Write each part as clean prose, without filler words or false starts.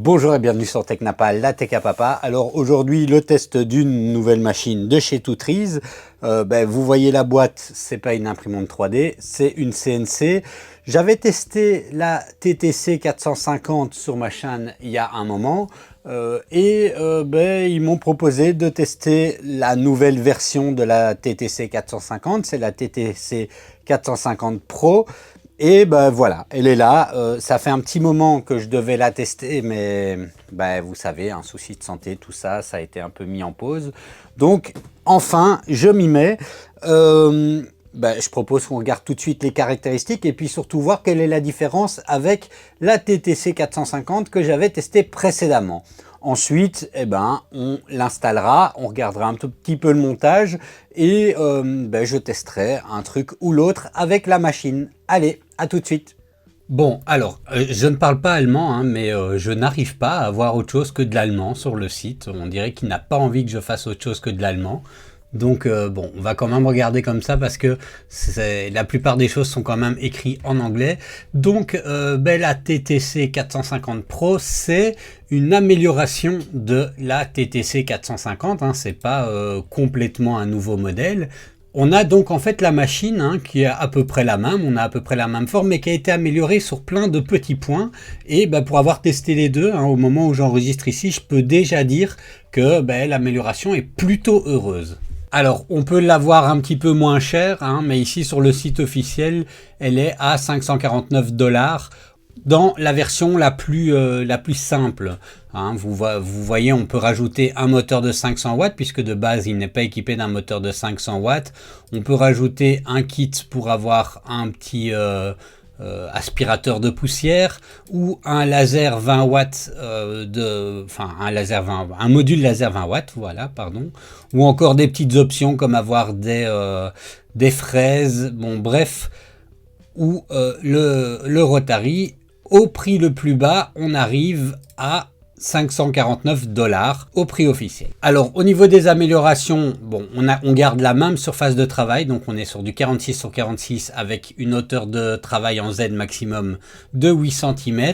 Bonjour et bienvenue sur TechNapal, la Tech à Papa. Alors aujourd'hui, le test d'une nouvelle machine de chez Toutrees. Vous voyez la boîte, c'est pas une imprimante 3D, c'est une CNC. J'avais testé la TTC 450 sur ma chaîne il y a un moment ils m'ont proposé de tester la nouvelle version de la TTC 450, c'est la TTC 450 Pro. Et voilà, elle est là. Ça fait un petit moment que je devais la tester, mais vous savez, un souci de santé, tout ça, ça a été un peu mis en pause. Donc, enfin, je m'y mets. Je propose qu'on regarde tout de suite les caractéristiques et puis surtout voir quelle est la différence avec la TTC 450 que j'avais testée précédemment. Ensuite, on l'installera, on regardera un tout petit peu le montage et je testerai un truc ou l'autre avec la machine. Allez, à tout de suite. Bon, alors, je ne parle pas allemand, mais je n'arrive pas à avoir autre chose que de l'allemand sur le site. On dirait qu'il n'a pas envie que je fasse autre chose que de l'allemand. Donc on va quand même regarder comme ça parce que la plupart des choses sont quand même écrites en anglais. Donc la TTC 450 Pro, c'est une amélioration de la TTC 450. C'est pas complètement un nouveau modèle. On a donc en fait la machine qui est à peu près la même, on a à peu près la même forme, mais qui a été améliorée sur plein de petits points. Et pour avoir testé les deux, au moment où j'enregistre ici, je peux déjà dire que l'amélioration est plutôt heureuse. Alors, on peut l'avoir un petit peu moins cher, mais ici sur le site officiel, elle est à 549 $ dans la version la plus simple. Vous voyez, on peut rajouter un moteur de 500 watts puisque de base, il n'est pas équipé d'un moteur de 500 watts. On peut rajouter un kit pour avoir un petit aspirateur de poussière ou un laser 20 watts un module laser 20 watts, voilà, pardon, ou encore des petites options comme avoir des fraises, bon bref, ou le Rotary. Au prix le plus bas, on arrive à 549 $ au prix officiel. Alors au niveau des améliorations, on garde la même surface de travail, donc on est sur du 46 sur 46 avec une hauteur de travail en Z maximum de 8 cm.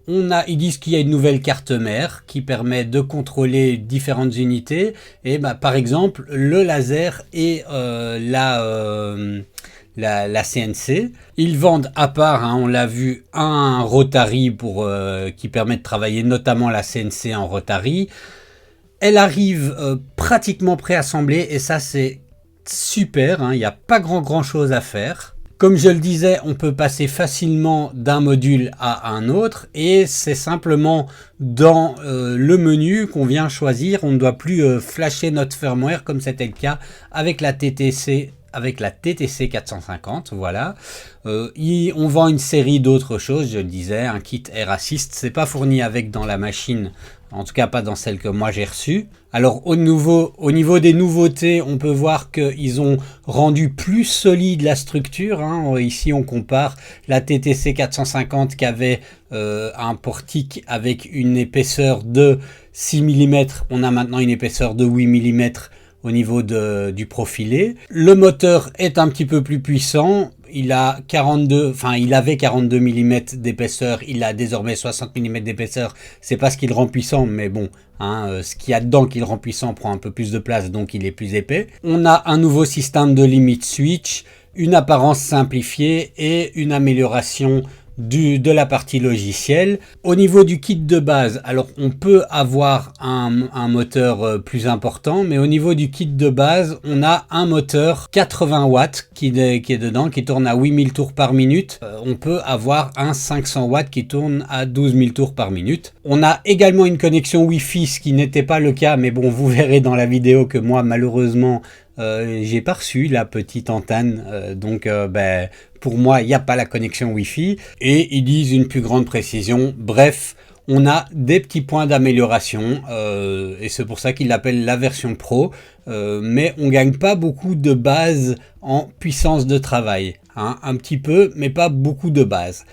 Ils disent qu'il y a une nouvelle carte mère qui permet de contrôler différentes unités et par exemple le laser et la CNC. Ils vendent à part, on l'a vu, un Rotary qui permet de travailler notamment la CNC en Rotary. Elle arrive pratiquement préassemblée et ça c'est super, il n'y a pas grand chose à faire. Comme je le disais, on peut passer facilement d'un module à un autre et c'est simplement dans le menu qu'on vient choisir. On ne doit plus flasher notre firmware comme c'était le cas avec la TTC 450, voilà. On vend une série d'autres choses, je le disais, un kit Air Assist, c'est pas fourni avec dans la machine, en tout cas pas dans celle que moi j'ai reçue. Alors au niveau des nouveautés, on peut voir qu'ils ont rendu plus solide la structure, Ici on compare la TTC 450 qui avait un portique avec une épaisseur de 6 mm, on a maintenant une épaisseur de 8 mm au niveau du profilé. Le moteur est un petit peu plus puissant. Il avait 42 mm d'épaisseur. Il a désormais 60 mm d'épaisseur. C'est pas ce qui le rend puissant, mais bon, ce qu'il y a dedans qui le rend puissant prend un peu plus de place, donc il est plus épais. On a un nouveau système de limit switch, une apparence simplifiée et une amélioration de la partie logicielle. Au niveau du kit de base, alors on peut avoir un moteur plus important, mais au niveau du kit de base, on a un moteur 80 watts qui est dedans, qui tourne à 8000 tours par minute. On peut avoir un 500 watts qui tourne à 12 000 tours par minute. On a également une connexion Wi-Fi, ce qui n'était pas le cas, mais bon, vous verrez dans la vidéo que moi, malheureusement, j'ai pas reçu la petite antenne, pour moi il n'y a pas la connexion Wi-Fi et ils disent une plus grande précision. Bref, on a des petits points d'amélioration et c'est pour ça qu'ils l'appellent la version Pro, mais on gagne pas beaucoup de base en puissance de travail, un petit peu mais pas beaucoup de base.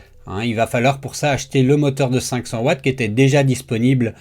Il va falloir pour ça acheter le moteur de 500 watts qui était déjà disponible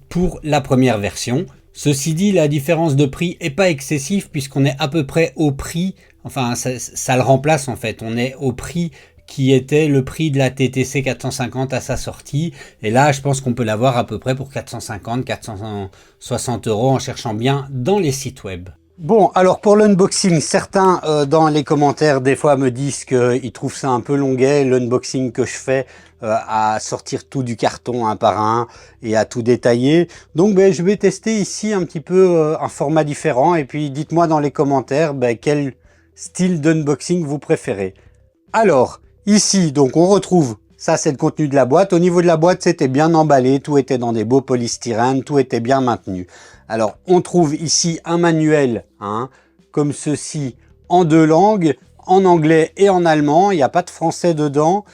pour la première version. Ceci dit, la différence de prix est pas excessive puisqu'on est à peu près au prix, enfin ça le remplace en fait, on est au prix qui était le prix de la TTC 450 à sa sortie. Et là, je pense qu'on peut l'avoir à peu près pour 450, 460 € en cherchant bien dans les sites web. Bon, alors pour l'unboxing, certains dans les commentaires des fois me disent qu'ils trouvent ça un peu longuet, l'unboxing que je fais à sortir tout du carton un par un et à tout détailler. Donc je vais tester ici un petit peu un format différent et puis dites-moi dans les commentaires quel style d'unboxing vous préférez. Alors, ici, donc on retrouve, ça c'est le contenu de la boîte. Au niveau de la boîte, c'était bien emballé, tout était dans des beaux polystyrènes, tout était bien maintenu. Alors, on trouve ici un manuel, comme ceci, en 2 langues, en anglais et en allemand. Il n'y a pas de français dedans.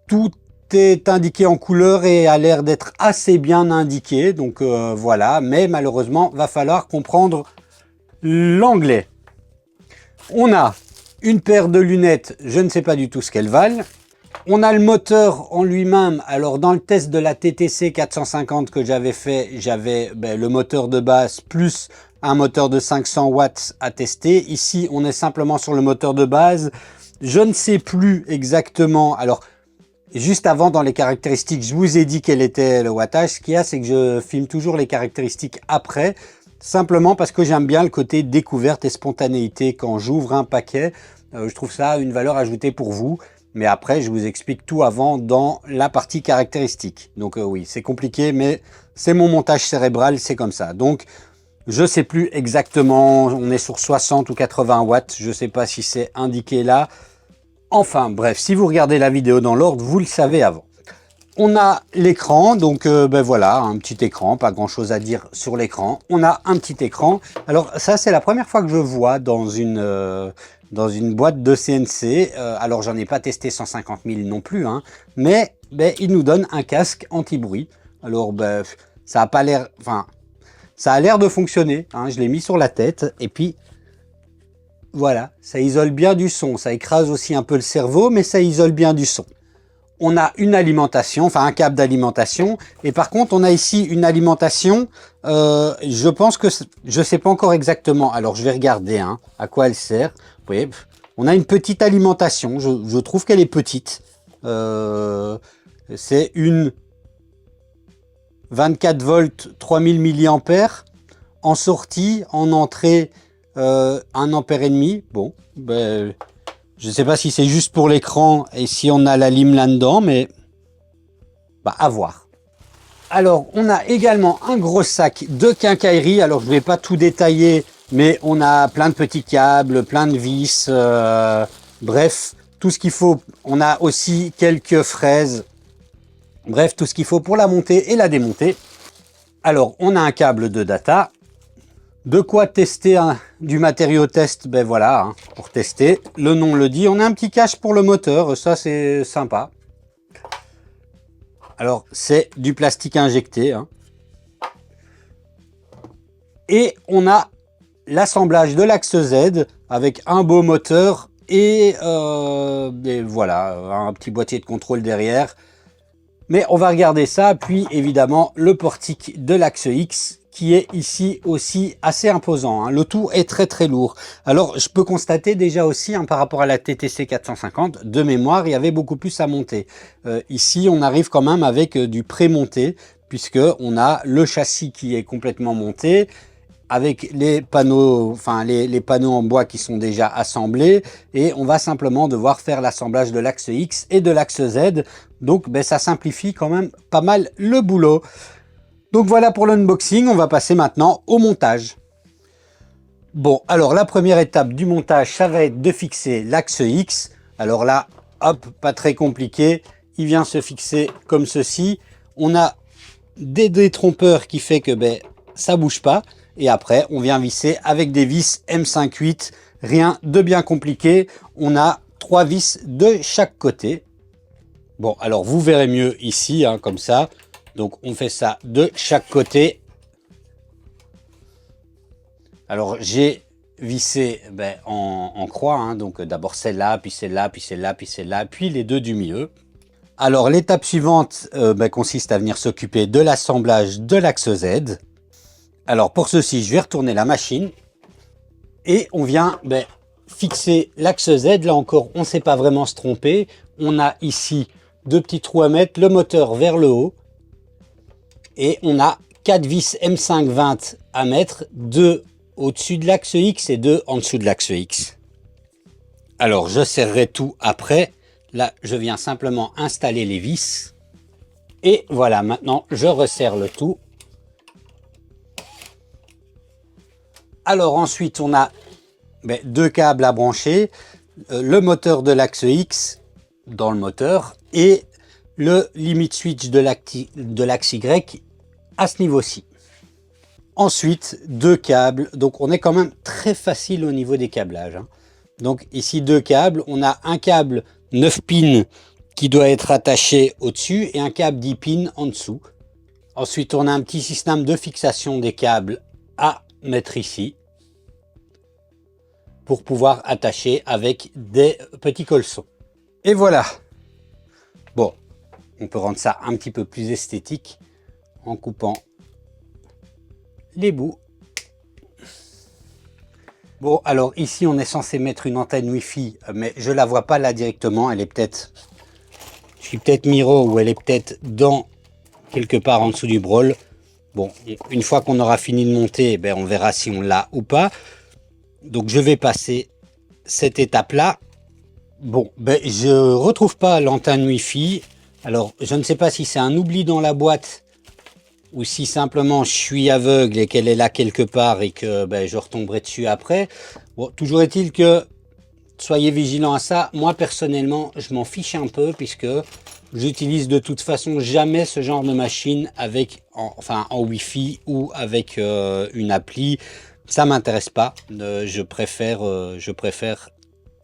Tout est indiqué en couleur et a l'air d'être assez bien indiqué. Donc voilà, mais malheureusement, va falloir comprendre l'anglais. On a une paire de lunettes, je ne sais pas du tout ce qu'elles valent. On a le moteur en lui-même. Alors dans le test de la TTC 450 que j'avais fait, j'avais le moteur de base plus un moteur de 500 watts à tester. Ici, on est simplement sur le moteur de base. Je ne sais plus exactement. Alors, juste avant, dans les caractéristiques, je vous ai dit quel était le wattage. Ce qu'il y a, c'est que je filme toujours les caractéristiques après. Simplement parce que j'aime bien le côté découverte et spontanéité quand j'ouvre un paquet. Je trouve ça une valeur ajoutée pour vous. Mais après, je vous explique tout avant dans la partie caractéristique. Donc oui, c'est compliqué, mais c'est mon montage cérébral, c'est comme ça. Donc, je sais plus exactement, on est sur 60 ou 80 watts. Je sais pas si c'est indiqué là. Enfin, bref, si vous regardez la vidéo dans l'ordre, vous le savez avant. On a l'écran, donc voilà, un petit écran, pas grand chose à dire sur l'écran. On a un petit écran. Alors ça, c'est la première fois que je vois dans une boîte de CNC. Alors j'en ai pas testé 150 000 non plus, mais il nous donne un casque anti-bruit. Alors ça a pas l'air, enfin, ça a l'air de fonctionner. Je l'ai mis sur la tête et puis voilà, ça isole bien du son. Ça écrase aussi un peu le cerveau, mais ça isole bien du son. On a une alimentation, enfin un câble d'alimentation. Et par contre, on a ici une alimentation, je pense que, je sais pas encore exactement. Alors, je vais regarder à quoi elle sert. Vous voyez, on a une petite alimentation. Je trouve qu'elle est petite. C'est une 24 volts, 3000 milliampères. En sortie, en entrée, 1 ampère et demi. Bon, je ne sais pas si c'est juste pour l'écran et si on a la lime là-dedans, mais à voir. Alors, on a également un gros sac de quincaillerie. Alors, je ne vais pas tout détailler, mais on a plein de petits câbles, plein de vis, bref, tout ce qu'il faut. On a aussi quelques fraises, bref, tout ce qu'il faut pour la monter et la démonter. Alors, on a un câble de data. De quoi tester du matériau test, voilà, pour tester. Le nom le dit. On a un petit cache pour le moteur, ça c'est sympa. Alors, c'est du plastique injecté. Et on a l'assemblage de l'axe Z avec un beau moteur et voilà, un petit boîtier de contrôle derrière. Mais on va regarder ça, puis évidemment le portique de l'axe X qui est ici aussi assez imposant. Le tout est très très lourd. Alors je peux constater déjà aussi par rapport à la TTC 450, de mémoire, il y avait beaucoup plus à monter. Ici on arrive quand même avec du pré-monté, puisque on a le châssis qui est complètement monté, avec les panneaux, enfin les panneaux en bois qui sont déjà assemblés, et on va simplement devoir faire l'assemblage de l'axe X et de l'axe Z. Donc ça simplifie quand même pas mal le boulot. Donc voilà pour l'unboxing, on va passer maintenant au montage. Bon, alors la première étape du montage, ça va être de fixer l'axe X. Alors là, hop, pas très compliqué, il vient se fixer comme ceci. On a des détrompeurs qui fait que ça bouge pas. Et après, on vient visser avec des vis M58. Rien de bien compliqué. On a 3 vis de chaque côté. Bon, alors vous verrez mieux ici, comme ça. Donc on fait ça de chaque côté. Alors j'ai vissé en croix. Donc d'abord celle-là, puis celle-là, puis celle-là, puis celle-là, puis les deux du milieu. Alors l'étape suivante consiste à venir s'occuper de l'assemblage de l'axe Z. Alors pour ceci, je vais retourner la machine et on vient fixer l'axe Z. Là encore, on ne sait pas vraiment se tromper. On a ici deux petits trous à mettre, le moteur vers le haut. Et on a 4 vis M520 à mettre, 2 au-dessus de l'axe X et 2 en dessous de l'axe X. Alors, je serrerai tout après. Là, je viens simplement installer les vis. Et voilà, maintenant, je resserre le tout. Alors ensuite, on a deux câbles à brancher. Le moteur de l'axe X dans le moteur et le limit switch de l'axe Y à ce niveau-ci. Ensuite, deux câbles. Donc, on est quand même très facile au niveau des câblages, hein. Donc, ici, deux câbles. On a un câble 9 pins qui doit être attaché au-dessus et un câble 10 pins en dessous. Ensuite, on a un petit système de fixation des câbles à mettre ici pour pouvoir attacher avec des petits colsons. Et voilà. Bon, on peut rendre ça un petit peu plus esthétique en coupant les bouts. Bon, alors ici, on est censé mettre une antenne Wi-Fi, mais je la vois pas là directement. Elle est peut-être, je suis peut-être Miro ou elle est peut-être dans quelque part en dessous du brol. Bon, une fois qu'on aura fini de monter, on verra si on l'a ou pas. Donc, je vais passer cette étape-là. Bon, je retrouve pas l'antenne Wi-Fi. Alors, je ne sais pas si c'est un oubli dans la boîte ou si simplement je suis aveugle et qu'elle est là quelque part et que je retomberai dessus après. Bon, toujours est-il que soyez vigilants à ça. Moi, personnellement, je m'en fiche un peu puisque j'utilise de toute façon jamais ce genre de machine avec, en Wi-Fi ou avec une appli. Ça m'intéresse pas. Je préfère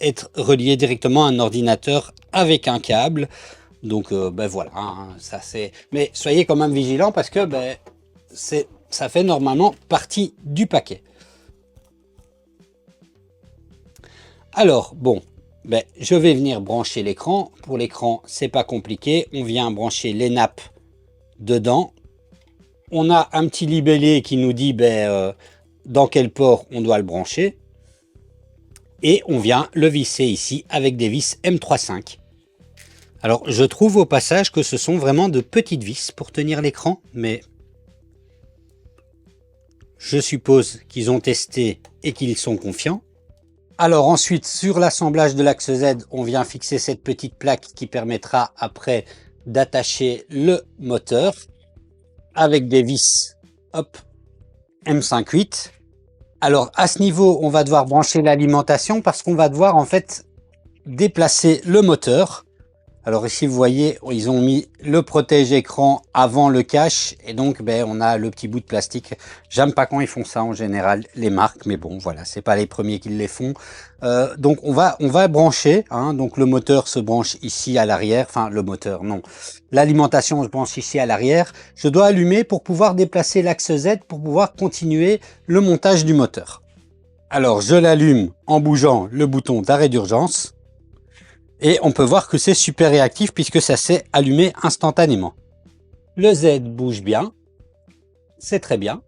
être relié directement à un ordinateur avec un câble. Donc voilà, hein, ça c'est. Mais soyez quand même vigilants parce que ça fait normalement partie du paquet. Alors bon, je vais venir brancher l'écran. Pour l'écran, c'est pas compliqué. On vient brancher les nappes dedans. On a un petit libellé qui nous dit dans quel port on doit le brancher. Et on vient le visser ici avec des vis M35. Alors, je trouve au passage que ce sont vraiment de petites vis pour tenir l'écran, mais je suppose qu'ils ont testé et qu'ils sont confiants. Alors ensuite, sur l'assemblage de l'axe Z, on vient fixer cette petite plaque qui permettra après d'attacher le moteur avec des vis M5.8. Alors à ce niveau, on va devoir brancher l'alimentation parce qu'on va devoir en fait déplacer le moteur. Alors ici, vous voyez, ils ont mis le protège-écran avant le cache et donc on a le petit bout de plastique. J'aime pas quand ils font ça en général, les marques, mais bon, voilà, c'est pas les premiers qui les font. Donc on va brancher, hein, donc le moteur se branche ici à l'arrière, enfin le moteur, non. L'alimentation se branche ici à l'arrière. Je dois allumer pour pouvoir déplacer l'axe Z pour pouvoir continuer le montage du moteur. Alors je l'allume en bougeant le bouton d'arrêt d'urgence. Et on peut voir que c'est super réactif puisque ça s'est allumé instantanément. Le Z bouge bien, c'est très bien.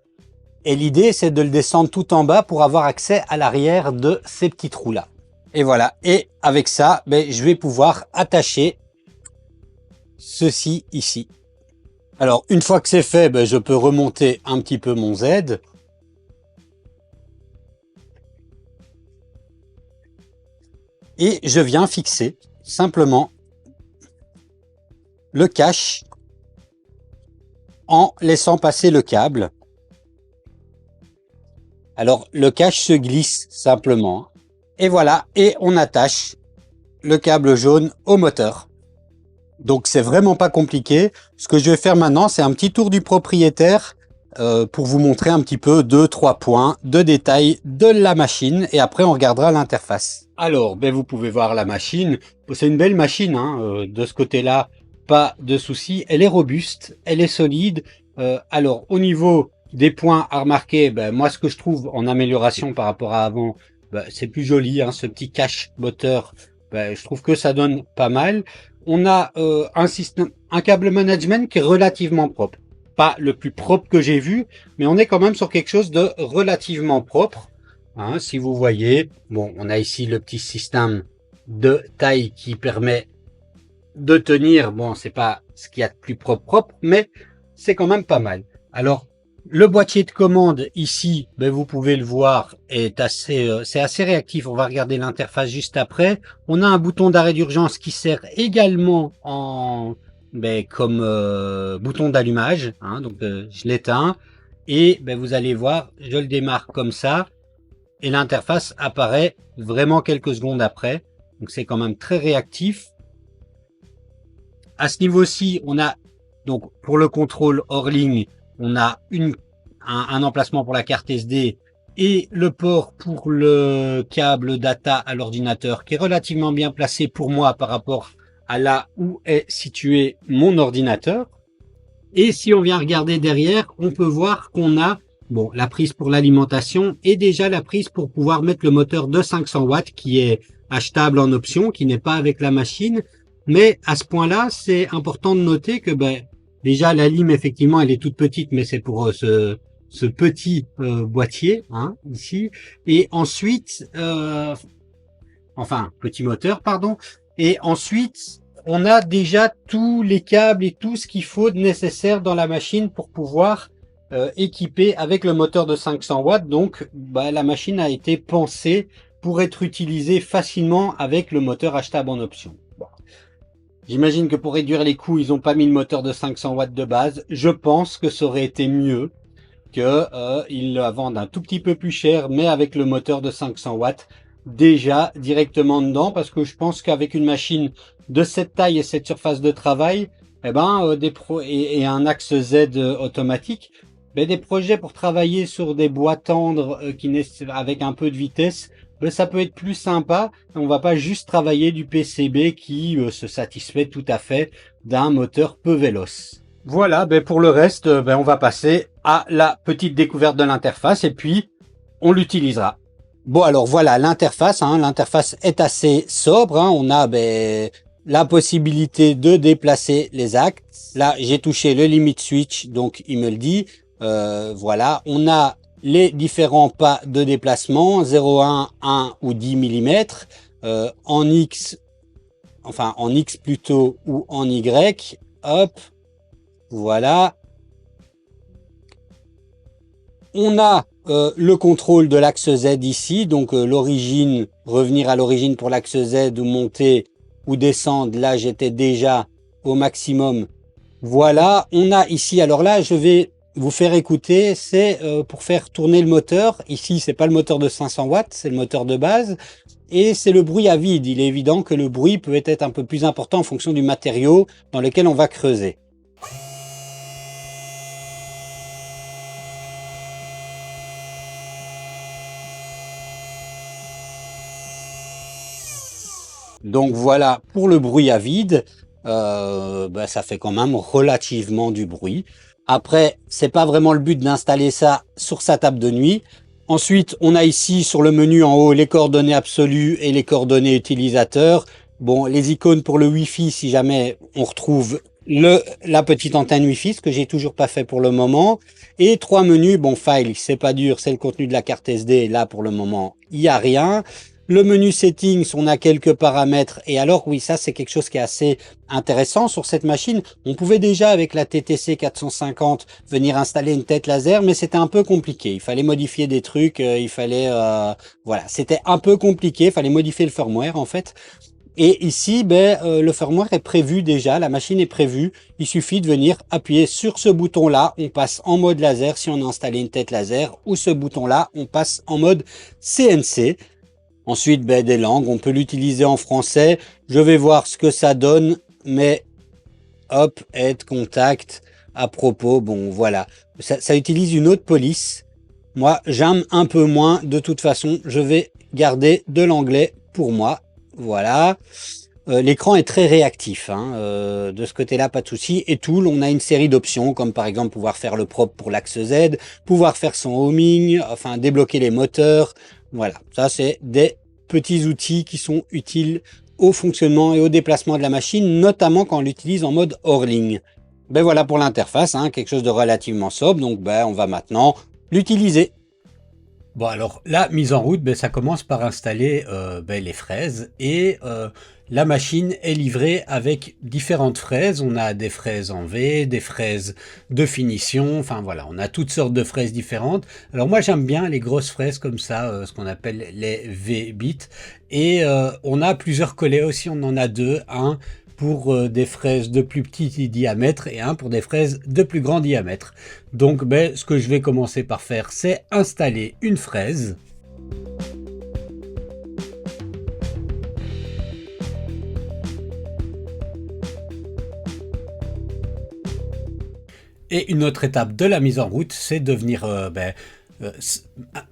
Et l'idée, c'est de le descendre tout en bas pour avoir accès à l'arrière de ces petits trous-là. Et voilà, et avec ça, je vais pouvoir attacher ceci ici. Alors, une fois que c'est fait, je peux remonter un petit peu mon Z. Et je viens fixer simplement le cache en laissant passer le câble. Alors le cache se glisse simplement. Et voilà, et on attache le câble jaune au moteur. Donc c'est vraiment pas compliqué. Ce que je vais faire maintenant, c'est un petit tour du propriétaire pour vous montrer un petit peu 2-3 points de détail de la machine et après on regardera l'interface. Alors, vous pouvez voir la machine. C'est une belle machine, hein, de ce côté-là, pas de souci. Elle est robuste, elle est solide. Alors, au niveau des points à remarquer, moi, ce que je trouve en amélioration par rapport à avant, c'est plus joli, hein, ce petit cache moteur. Je trouve que ça donne pas mal. On a un câble management qui est relativement propre. Pas le plus propre que j'ai vu, mais on est quand même sur quelque chose de relativement propre. Hein, si vous voyez, bon, on a ici le petit système de taille qui permet de tenir. Bon, c'est pas ce qu'il y a de plus propre, mais c'est quand même pas mal. Alors, le boîtier de commande ici, ben, vous pouvez le voir, est assez, c'est assez réactif. On va regarder l'interface juste après. On a un bouton d'arrêt d'urgence qui sert également en comme bouton d'allumage. Hein, donc, je l'éteins et ben, vous allez voir, je le démarre comme ça et l'interface apparaît vraiment quelques secondes après. Donc, c'est quand même très réactif. À ce niveau-ci, on a donc pour le contrôle hors ligne, on a un emplacement pour la carte SD et le port pour le câble data à l'ordinateur qui est relativement bien placé pour moi par rapport à là où est situé mon ordinateur. Et si on vient regarder derrière, on peut voir qu'on a bon, la prise pour l'alimentation et déjà la prise pour pouvoir mettre le moteur de 500 watts qui est achetable en option, qui n'est pas avec la machine. Mais à ce point-là, c'est important de noter que déjà la lime, effectivement, elle est toute petite, mais c'est pour ce petit boîtier, hein, ici. Et ensuite, enfin, petit moteur, pardon. Et ensuite, on a déjà tous les câbles et tout ce qu'il faut de nécessaire dans la machine pour pouvoir équiper avec le moteur de 500 watts. Donc, la machine a été pensée pour être utilisée facilement avec le moteur achetable en option. Bon. J'imagine que pour réduire les coûts, ils n'ont pas mis le moteur de 500 watts de base. Je pense que ça aurait été mieux que ils la vendent un tout petit peu plus cher, mais avec le moteur de 500 watts déjà directement dedans, parce que je pense qu'avec une machine de cette taille et cette surface de travail, et un axe Z automatique, des projets pour travailler sur des bois tendres avec un peu de vitesse, ça peut être plus sympa. On va pas juste travailler du PCB qui se satisfait tout à fait d'un moteur peu véloce. Voilà, pour le reste, on va passer à la petite découverte de l'interface et puis on l'utilisera. Bon, alors voilà l'interface. Hein, l'interface est assez sobre. Hein, on a la possibilité de déplacer les axes. Là, j'ai touché le limit switch, donc il me le dit. Voilà, on a les différents pas de déplacement, 0,1, 1 ou 10 mm, en X, enfin en X plutôt ou en Y. Hop, voilà. On a le contrôle de l'axe Z ici, donc l'origine, revenir à l'origine pour l'axe Z ou monter ou descendre. Là, j'étais déjà au maximum. Voilà, on a ici, alors là, je vais vous faire écouter, c'est pour faire tourner le moteur. Ici, c'est pas le moteur de 500 watts, c'est le moteur de base. Et c'est le bruit à vide. Il est évident que le bruit peut être un peu plus important en fonction du matériau dans lequel on va creuser. Donc voilà pour le bruit à vide, ça fait quand même relativement du bruit. Après, c'est pas vraiment le but d'installer ça sur sa table de nuit. Ensuite, on a ici sur le menu en haut les coordonnées absolues et les coordonnées utilisateurs. Bon, les icônes pour le Wi-Fi si jamais on retrouve la petite antenne Wi-Fi, ce que j'ai toujours pas fait pour le moment. Et 3 menus, bon, file, c'est pas dur, c'est le contenu de la carte SD. Là, pour le moment, il n'y a rien. Le menu settings, on a quelques paramètres. Et alors, oui, ça, c'est quelque chose qui est assez intéressant sur cette machine. On pouvait déjà, avec la TTC 450, venir installer une tête laser, mais c'était un peu compliqué. Il fallait modifier des trucs, voilà, c'était un peu compliqué. Il fallait modifier le firmware, en fait. Et ici, le firmware est prévu déjà, la machine est prévue. Il suffit de venir appuyer sur ce bouton-là, on passe en mode laser si on a installé une tête laser, ou ce bouton-là, on passe en mode CNC. Ensuite, des langues, on peut l'utiliser en français. Je vais voir ce que ça donne, mais hop, aide, contact, à propos, bon voilà. Ça utilise une autre police. Moi, j'aime un peu moins. De toute façon, je vais garder de l'anglais pour moi. Voilà. L'écran est très réactif. Hein. De ce côté-là, pas de souci. Et Tool, on a une série d'options, comme par exemple pouvoir faire le propre pour l'axe Z, pouvoir faire son homing, enfin débloquer les moteurs. Voilà, ça c'est des petits outils qui sont utiles au fonctionnement et au déplacement de la machine, notamment quand on l'utilise en mode hors ligne. Voilà pour l'interface, hein, quelque chose de relativement sobre. Donc on va maintenant l'utiliser. Bon alors, la mise en route, ça commence par installer les fraises et la machine est livrée avec différentes fraises. On a des fraises en V, des fraises de finition, enfin voilà, on a toutes sortes de fraises différentes. Alors moi j'aime bien les grosses fraises comme ça, ce qu'on appelle les V-bits. Et on a plusieurs collets aussi, on en a deux, un pour des fraises de plus petit diamètre et un pour des fraises de plus grand diamètre. Donc ce que je vais commencer par faire, c'est installer une fraise. Et une autre étape de la mise en route, c'est de venir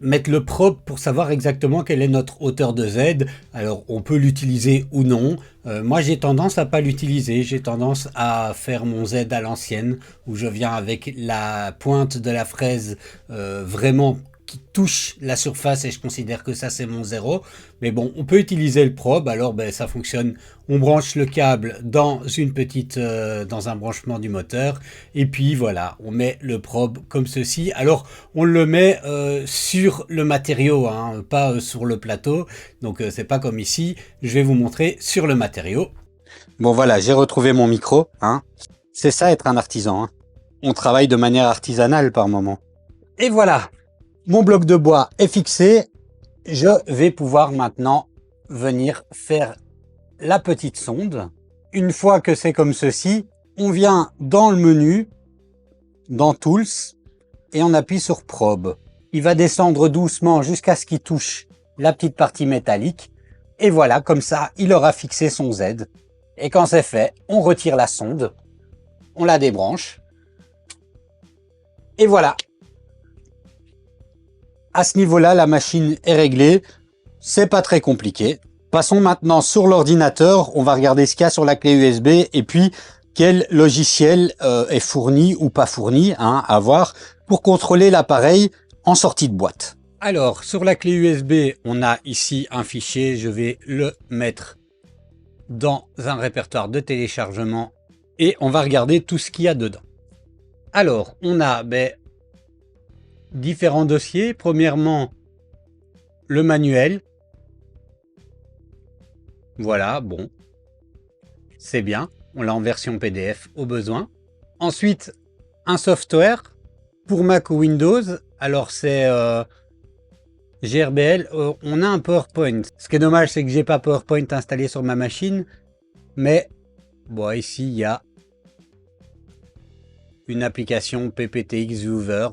mettre le probe pour savoir exactement quelle est notre hauteur de Z. Alors on peut l'utiliser ou non. Moi j'ai tendance à pas l'utiliser, j'ai tendance à faire mon Z à l'ancienne, où je viens avec la pointe de la fraise vraiment qui touche la surface et je considère que ça c'est mon 0. Mais bon, on peut utiliser le probe, alors ça fonctionne. On branche le câble dans une petite, dans un branchement du moteur et puis voilà, on met le probe comme ceci. Alors on le met sur le matériau, hein, pas sur le plateau. Donc c'est pas comme ici. Je vais vous montrer sur le matériau. Bon voilà, j'ai retrouvé mon micro. Hein. C'est ça être un artisan. Hein. On travaille de manière artisanale par moment. Et voilà. Mon bloc de bois est fixé, je vais pouvoir maintenant venir faire la petite sonde. Une fois que c'est comme ceci, on vient dans le menu, dans Tools, et on appuie sur Probe. Il va descendre doucement jusqu'à ce qu'il touche la petite partie métallique. Et voilà, comme ça, il aura fixé son Z. Et quand c'est fait, on retire la sonde, on la débranche, et voilà. À ce niveau-là, la machine est réglée. C'est pas très compliqué. Passons maintenant sur l'ordinateur. On va regarder ce qu'il y a sur la clé USB et puis quel logiciel est fourni ou pas fourni à voir pour contrôler l'appareil en sortie de boîte. Alors, sur la clé USB, on a ici un fichier. Je vais le mettre dans un répertoire de téléchargement et on va regarder tout ce qu'il y a dedans. Alors, on a différents dossiers. Premièrement, le manuel. Voilà, bon. C'est bien. On l'a en version PDF au besoin. Ensuite, un software pour Mac ou Windows. Alors, c'est GRBL. On a un PowerPoint. Ce qui est dommage, c'est que j'ai pas PowerPoint installé sur ma machine. Mais, bon, ici, il y a une application PPTX Viewer.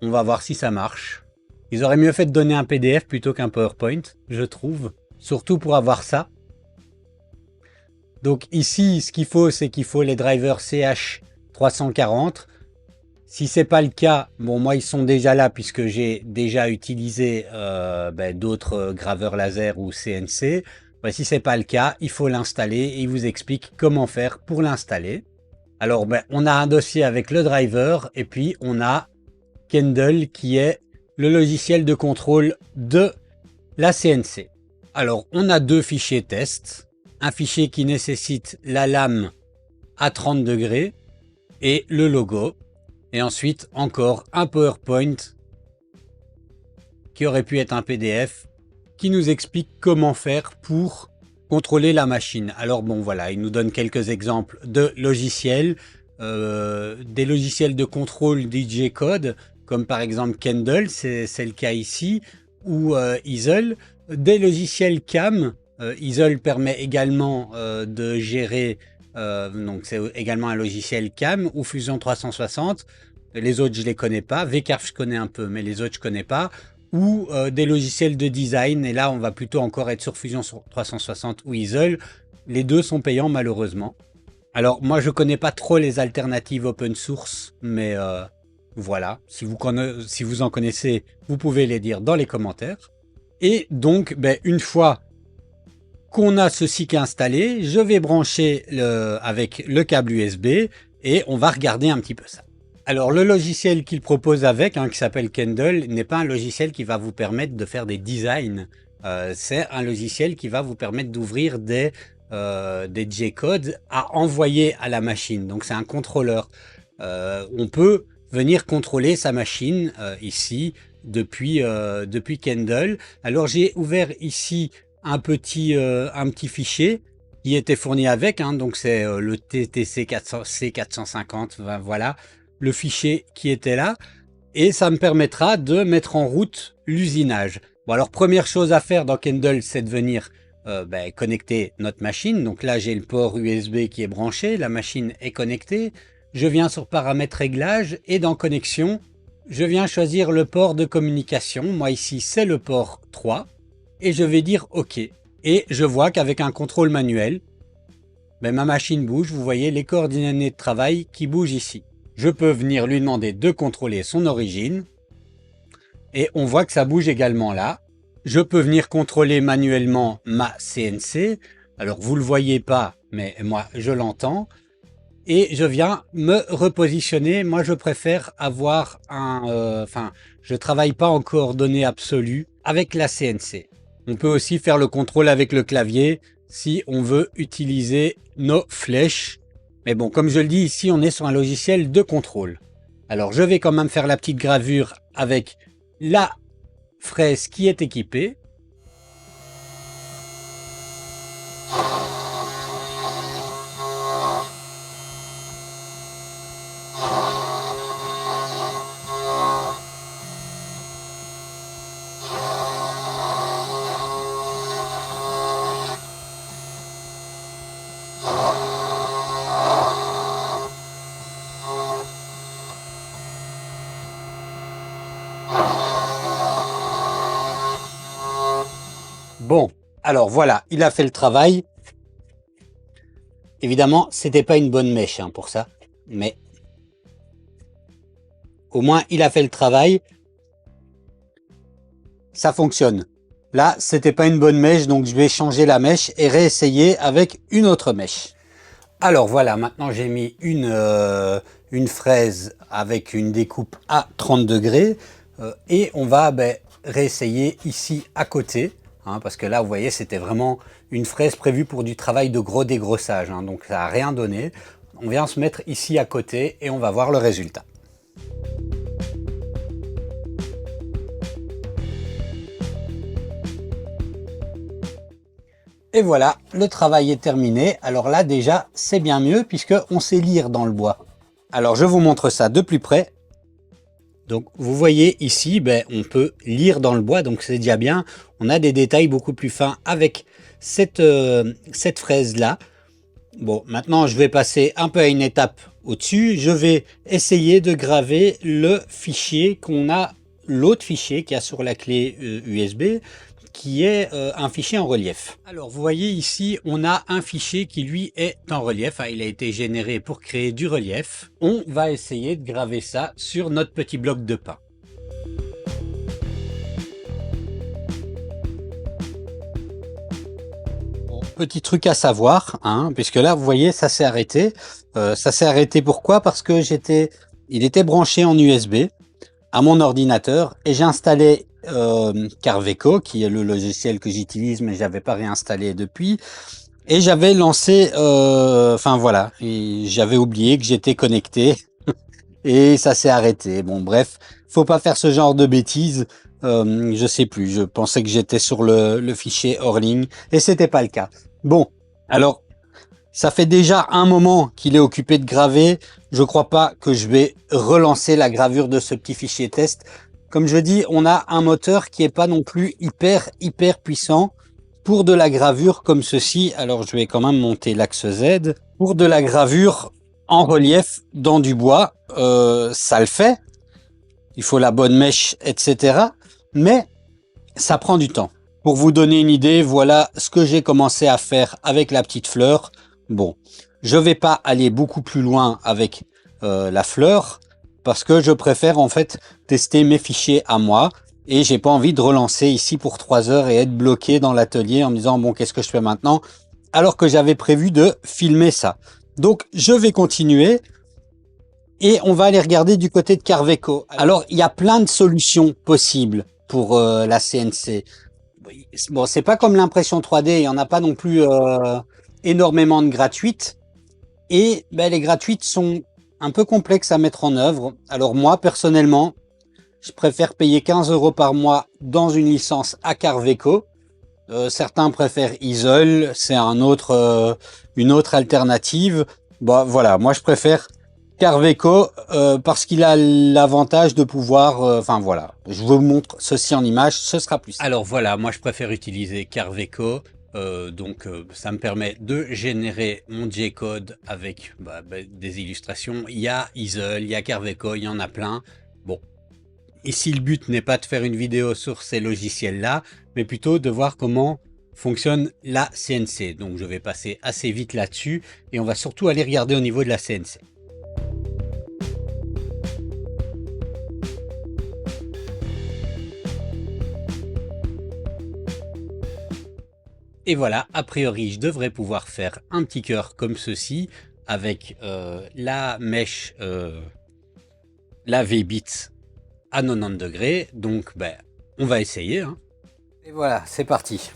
On va voir si ça marche. Ils auraient mieux fait de donner un PDF plutôt qu'un PowerPoint, je trouve. Surtout pour avoir ça. Donc ici, ce qu'il faut, c'est qu'il faut les drivers CH340. Si c'est pas le cas, bon moi ils sont déjà là puisque j'ai déjà utilisé d'autres graveurs laser ou CNC. Si c'est pas le cas, il faut l'installer et il vous explique comment faire pour l'installer. Alors on a un dossier avec le driver et puis on a Kendall qui est le logiciel de contrôle de la CNC. Alors on a deux fichiers test, un fichier qui nécessite la lame à 30 degrés et le logo, et ensuite encore un PowerPoint qui aurait pu être un PDF qui nous explique comment faire pour contrôler la machine. Alors bon voilà, il nous donne quelques exemples de logiciels, des logiciels de contrôle DJ Code, comme par exemple Kendall, c'est le cas ici, ou Easel, des logiciels CAM. Easel permet également de gérer, donc c'est également un logiciel CAM, ou Fusion 360. Les autres, je les connais pas. VCarve, je connais un peu, mais les autres, je connais pas. Ou des logiciels de design, et là, on va plutôt encore être sur Fusion 360 ou Easel. Les deux sont payants, malheureusement. Alors, moi, je connais pas trop les alternatives open source, mais voilà, si vous en connaissez, vous pouvez les dire dans les commentaires. Et donc, une fois qu'on a ceci qui est installé, je vais brancher avec le câble USB et on va regarder un petit peu ça. Alors, le logiciel qu'il propose avec, qui s'appelle Kendall, n'est pas un logiciel qui va vous permettre de faire des designs. C'est un logiciel qui va vous permettre d'ouvrir des J-codes à envoyer à la machine. Donc, c'est un contrôleur. On peut venir contrôler sa machine ici. depuis Kendall. Alors j'ai ouvert ici un petit fichier qui était fourni avec, hein, donc c'est le TTC 400, C450, voilà, le fichier qui était là, et ça me permettra de mettre en route l'usinage. Bon, alors première chose à faire dans Kendall, c'est de venir connecter notre machine. Donc là j'ai le port USB qui est branché, la machine est connectée. Je viens sur paramètres réglages et dans connexion, je viens choisir le port de communication. Moi ici c'est le port 3 et je vais dire OK. Et je vois qu'avec un contrôle manuel, ma machine bouge. Vous voyez les coordonnées de travail qui bougent ici. Je peux venir lui demander de contrôler son origine et on voit que ça bouge également là. Je peux venir contrôler manuellement ma CNC. Alors vous le voyez pas, mais moi je l'entends. Et je viens me repositionner. Moi je préfère avoir je travaille pas en coordonnées absolues avec la CNC. On peut aussi faire le contrôle avec le clavier si on veut utiliser nos flèches. Mais bon, comme je le dis ici, on est sur un logiciel de contrôle. Alors je vais quand même faire la petite gravure avec la fraise qui est équipée. Bon, alors voilà, il a fait le travail. Évidemment, c'était pas une bonne mèche pour ça, mais au moins il a fait le travail. Ça fonctionne. Là, c'était pas une bonne mèche, donc je vais changer la mèche et réessayer avec une autre mèche. Alors voilà, maintenant j'ai mis une fraise avec une découpe à 30 degrés et on va réessayer ici à côté. Parce que là, vous voyez, c'était vraiment une fraise prévue pour du travail de gros dégrossage. Donc ça n'a rien donné. On vient se mettre ici à côté et on va voir le résultat. Et voilà, le travail est terminé. Alors là, déjà, c'est bien mieux puisqu'on sait lire dans le bois. Alors, je vous montre ça de plus près. Donc, vous voyez ici, on peut lire dans le bois, donc c'est déjà bien. On a des détails beaucoup plus fins avec cette fraise-là. Bon, maintenant, je vais passer un peu à une étape au-dessus. Je vais essayer de graver le fichier qu'on a, l'autre fichier qu'il y a sur la clé USB, qui est un fichier en relief. Alors vous voyez ici, on a un fichier qui lui est en relief. Il a été généré pour créer du relief. On va essayer de graver ça sur notre petit bloc de pain. Bon, petit truc à savoir, puisque là vous voyez ça s'est arrêté. Ça s'est arrêté pourquoi? Parce que il était branché en USB à mon ordinateur et j'ai installé Carveco, qui est le logiciel que j'utilise, mais j'avais pas réinstallé depuis. Et j'avais lancé, voilà, j'avais oublié que j'étais connecté et ça s'est arrêté. Bon, bref, faut pas faire ce genre de bêtises. Je sais plus. Je pensais que j'étais sur le fichier hors ligne et c'était pas le cas. Bon, alors. Ça fait déjà un moment qu'il est occupé de graver. Je crois pas que je vais relancer la gravure de ce petit fichier test. Comme je dis, on a un moteur qui est pas non plus hyper puissant pour de la gravure comme ceci. Alors je vais quand même monter l'axe Z. Pour de la gravure en relief dans du bois, ça le fait. Il faut la bonne mèche, etc. Mais ça prend du temps. Pour vous donner une idée, voilà ce que j'ai commencé à faire avec la petite fleur. Bon, je vais pas aller beaucoup plus loin avec la fleur parce que je préfère en fait tester mes fichiers à moi et j'ai pas envie de relancer ici pour 3 heures et être bloqué dans l'atelier en me disant bon qu'est-ce que je fais maintenant alors que j'avais prévu de filmer ça. Donc je vais continuer et on va aller regarder du côté de Carveco. Alors il y a plein de solutions possibles pour la CNC. Bon, c'est pas comme l'impression 3D, il y en a pas non plus énormément de gratuites et les gratuites sont un peu complexes à mettre en œuvre. Alors moi personnellement je préfère payer 15 € par mois dans une licence à Carveco. Certains préfèrent Isol, c'est une autre alternative. Bon, voilà, moi je préfère Carveco parce qu'il a l'avantage de pouvoir... Enfin voilà, je vous montre ceci en image, ce sera plus simple. Alors voilà, moi je préfère utiliser Carveco. Ça me permet de générer mon J-code avec des illustrations. Il y a Isol, il y a Carveco, il y en a plein. Bon, ici le but n'est pas de faire une vidéo sur ces logiciels-là, mais plutôt de voir comment fonctionne la CNC. Donc je vais passer assez vite là-dessus et on va surtout aller regarder au niveau de la CNC. Et voilà, a priori, je devrais pouvoir faire un petit cœur comme ceci avec la mèche, la V-Bit à 90 degrés. Donc, on va essayer. Hein. Et voilà, c'est parti.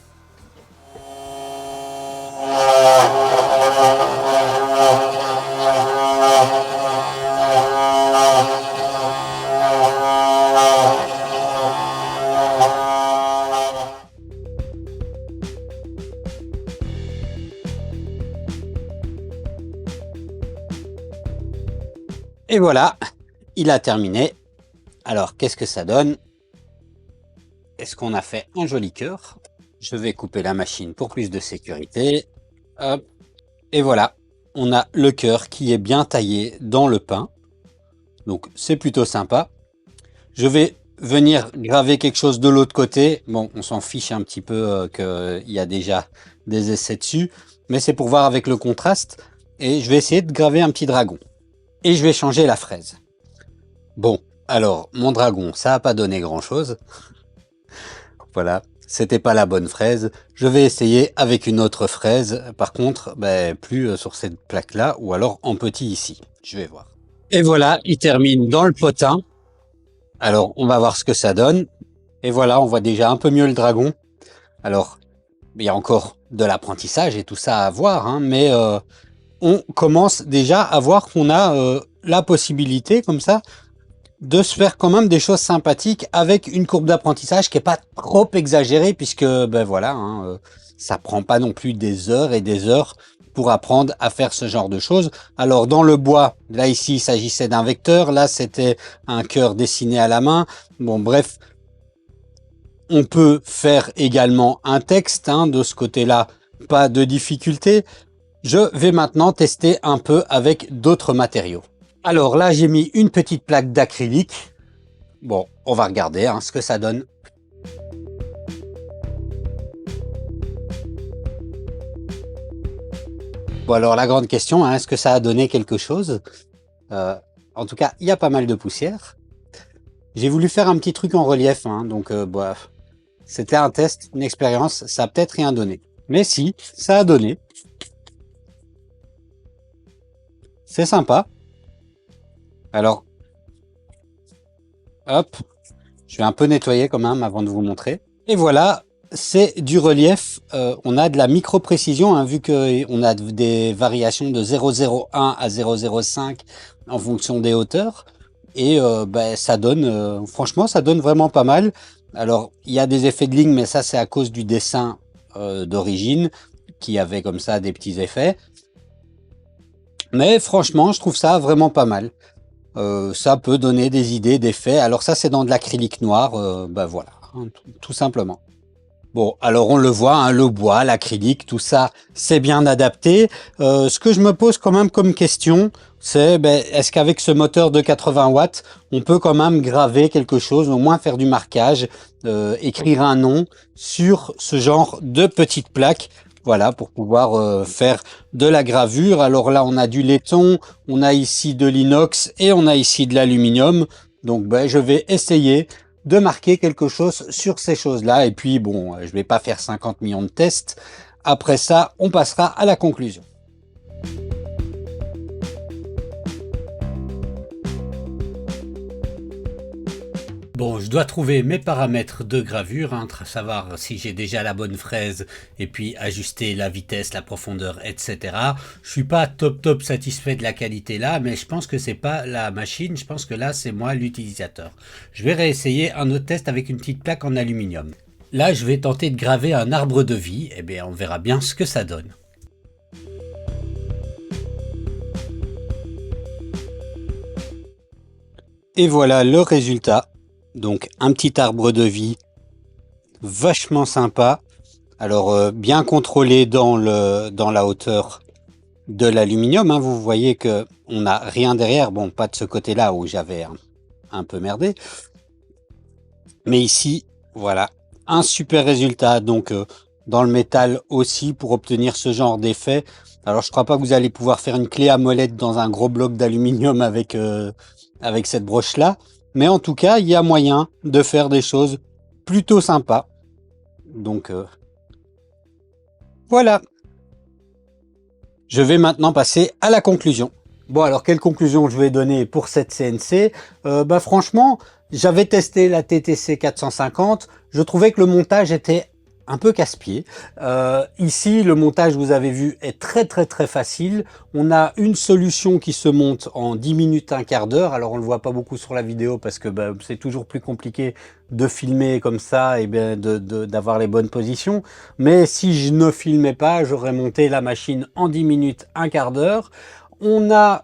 Et voilà, il a terminé. Alors, qu'est-ce que ça donne? Est-ce qu'on a fait un joli cœur? Je vais couper la machine pour plus de sécurité. Hop. Et voilà, on a le cœur qui est bien taillé dans le pain. Donc, c'est plutôt sympa. Je vais venir graver quelque chose de l'autre côté. Bon, on s'en fiche un petit peu qu'il y a déjà des essais dessus. Mais c'est pour voir avec le contraste. Et je vais essayer de graver un petit dragon. Et je vais changer la fraise. Bon, alors, mon dragon, ça n'a pas donné grand-chose. Voilà, c'était pas la bonne fraise. Je vais essayer avec une autre fraise. Par contre, plus sur cette plaque-là, ou alors en petit ici. Je vais voir. Et voilà, il termine dans le potin. Alors, on va voir ce que ça donne. Et voilà, on voit déjà un peu mieux le dragon. Alors, il y a encore de l'apprentissage et tout ça à voir, hein, mais on commence déjà à voir qu'on a la possibilité, comme ça, de se faire quand même des choses sympathiques avec une courbe d'apprentissage qui est pas trop exagérée, puisque ça prend pas non plus des heures et des heures pour apprendre à faire ce genre de choses. Alors dans le bois, là ici il s'agissait d'un vecteur, là c'était un cœur dessiné à la main. Bon bref, on peut faire également un texte, hein, de ce côté-là, pas de difficulté. Je vais maintenant tester un peu avec d'autres matériaux. Alors là, j'ai mis une petite plaque d'acrylique. Bon, on va regarder ce que ça donne. Bon, alors la grande question, est-ce que ça a donné quelque chose? En tout cas, il y a pas mal de poussière. J'ai voulu faire un petit truc en relief, donc c'était un test, une expérience, ça a peut-être rien donné. Mais si, ça a donné. C'est sympa. Alors, hop, je vais un peu nettoyer quand même avant de vous montrer. Et voilà, c'est du relief. On a de la micro-précision, vu qu'on a des variations de 0,01 à 0,05 en fonction des hauteurs. Et ça donne, franchement, ça donne vraiment pas mal. Alors, il y a des effets de ligne, mais ça, c'est à cause du dessin d'origine, qui avait comme ça des petits effets. Mais franchement, je trouve ça vraiment pas mal. Ça peut donner des idées, des faits. Alors ça, c'est dans de l'acrylique noir. Voilà, tout simplement. Bon, alors on le voit, le bois, l'acrylique, tout ça, c'est bien adapté. Ce que je me pose quand même comme question, c'est est-ce qu'avec ce moteur de 80 watts, on peut quand même graver quelque chose, au moins faire du marquage, écrire un nom sur ce genre de petite plaque. Voilà, pour pouvoir faire de la gravure. Alors là, on a du laiton, on a ici de l'inox et on a ici de l'aluminium. Donc, je vais essayer de marquer quelque chose sur ces choses-là. Et puis, bon, je vais pas faire 50 millions de tests. Après ça, on passera à la conclusion. Bon, je dois trouver mes paramètres de gravure, hein, savoir si j'ai déjà la bonne fraise et puis ajuster la vitesse, la profondeur, etc. Je suis pas top satisfait de la qualité là, mais je pense que c'est pas la machine, je pense que là c'est moi l'utilisateur. Je vais réessayer un autre test avec une petite plaque en aluminium. Là, je vais tenter de graver un arbre de vie, et bien on verra bien ce que ça donne. Et voilà le résultat. Donc un petit arbre de vie vachement sympa. Alors bien contrôlé dans la hauteur de l'aluminium. Hein. Vous voyez que on n'a rien derrière. Bon, pas de ce côté-là où j'avais un peu merdé. Mais ici, voilà, un super résultat. Donc dans le métal aussi pour obtenir ce genre d'effet. Alors je crois pas que vous allez pouvoir faire une clé à molette dans un gros bloc d'aluminium avec cette broche-là. Mais en tout cas, il y a moyen de faire des choses plutôt sympas. Donc, voilà. Je vais maintenant passer à la conclusion. Bon, alors, quelle conclusion je vais donner pour cette CNC? Franchement, j'avais testé la TTC 450. Je trouvais que le montage était un peu casse-pied. Ici, le montage, vous avez vu, est très facile. On a une solution qui se monte en 10 minutes, un quart d'heure. Alors, on le voit pas beaucoup sur la vidéo parce que c'est toujours plus compliqué de filmer comme ça et bien d'avoir les bonnes positions. Mais si je ne filmais pas, j'aurais monté la machine en 10 minutes, un quart d'heure. On a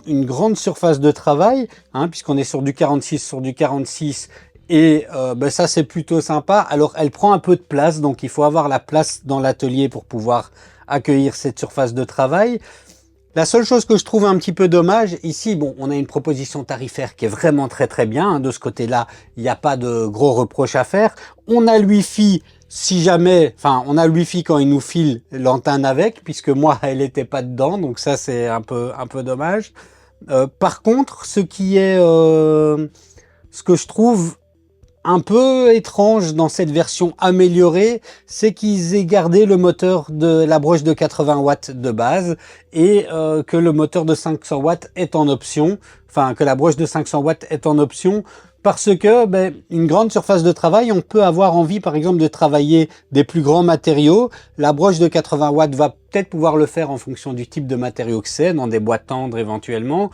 une grande surface de travail, hein, puisqu'on est sur du 46 sur du 46. Et ça c'est plutôt sympa. Alors elle prend un peu de place, donc il faut avoir la place dans l'atelier pour pouvoir accueillir cette surface de travail. La seule chose que je trouve un petit peu dommage, ici, bon, on a une proposition tarifaire qui est vraiment très bien. Hein. De ce côté-là, il n'y a pas de gros reproches à faire. On a le Wi-Fi si jamais, enfin, on a le Wi-Fi quand il nous file l'antenne avec, puisque moi, elle n'était pas dedans, donc ça c'est un peu dommage. Par contre, ce que je trouve un peu étrange dans cette version améliorée, c'est qu'ils aient gardé le moteur de la broche de 80 watts de base et que le moteur de 500 watts est en option, enfin que la broche de 500 watts est en option, parce que une grande surface de travail, on peut avoir envie par exemple de travailler des plus grands matériaux. La broche de 80 watts va peut-être pouvoir le faire en fonction du type de matériau que c'est, dans des bois tendres éventuellement,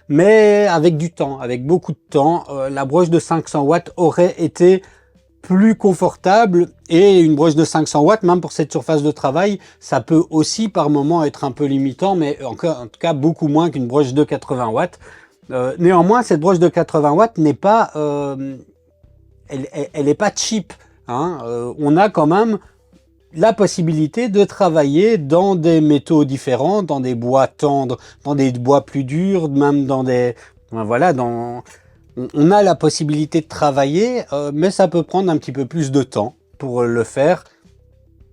mais avec du temps, avec beaucoup de temps. La broche de 500 watts aurait été plus confortable, et une broche de 500 watts, même pour cette surface de travail, ça peut aussi par moment être un peu limitant, mais en tout cas beaucoup moins qu'une broche de 80 watts. Néanmoins, cette broche de 80 watts n'est pas, elle est pas cheap. Hein. On a quand même la possibilité de travailler dans des métaux différents, dans des bois tendres, dans des bois plus durs, même dans des, voilà, on a la possibilité de travailler, mais ça peut prendre un petit peu plus de temps pour le faire,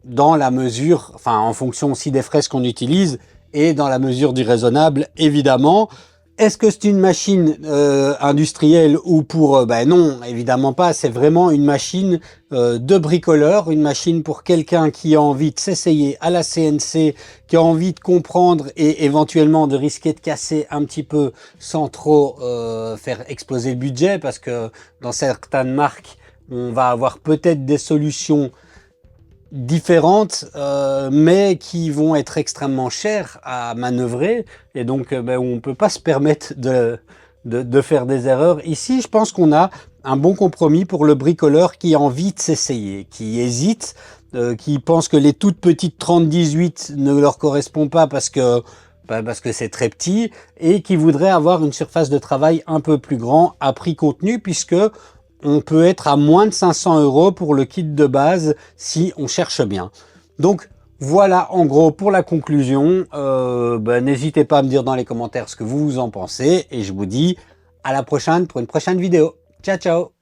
dans la mesure, enfin en fonction aussi des fraises qu'on utilise et dans la mesure du raisonnable, évidemment. Est-ce que c'est une machine industrielle ou pour... non, évidemment pas. C'est vraiment une machine de bricoleur, une machine pour quelqu'un qui a envie de s'essayer à la CNC, qui a envie de comprendre et éventuellement de risquer de casser un petit peu sans trop faire exploser le budget, parce que dans certaines marques, on va avoir peut-être des solutions différentes, mais qui vont être extrêmement chères à manœuvrer, et donc on peut pas se permettre de faire des erreurs. Ici, je pense qu'on a un bon compromis pour le bricoleur qui a envie de s'essayer, qui hésite, qui pense que les toutes petites 30-18 ne leur correspondent pas parce que c'est très petit, et qui voudrait avoir une surface de travail un peu plus grand à prix contenu, puisque on peut être à moins de 500 € pour le kit de base si on cherche bien. Donc voilà en gros pour la conclusion. N'hésitez pas à me dire dans les commentaires ce que vous en pensez, et je vous dis à la prochaine pour une prochaine vidéo. Ciao ciao.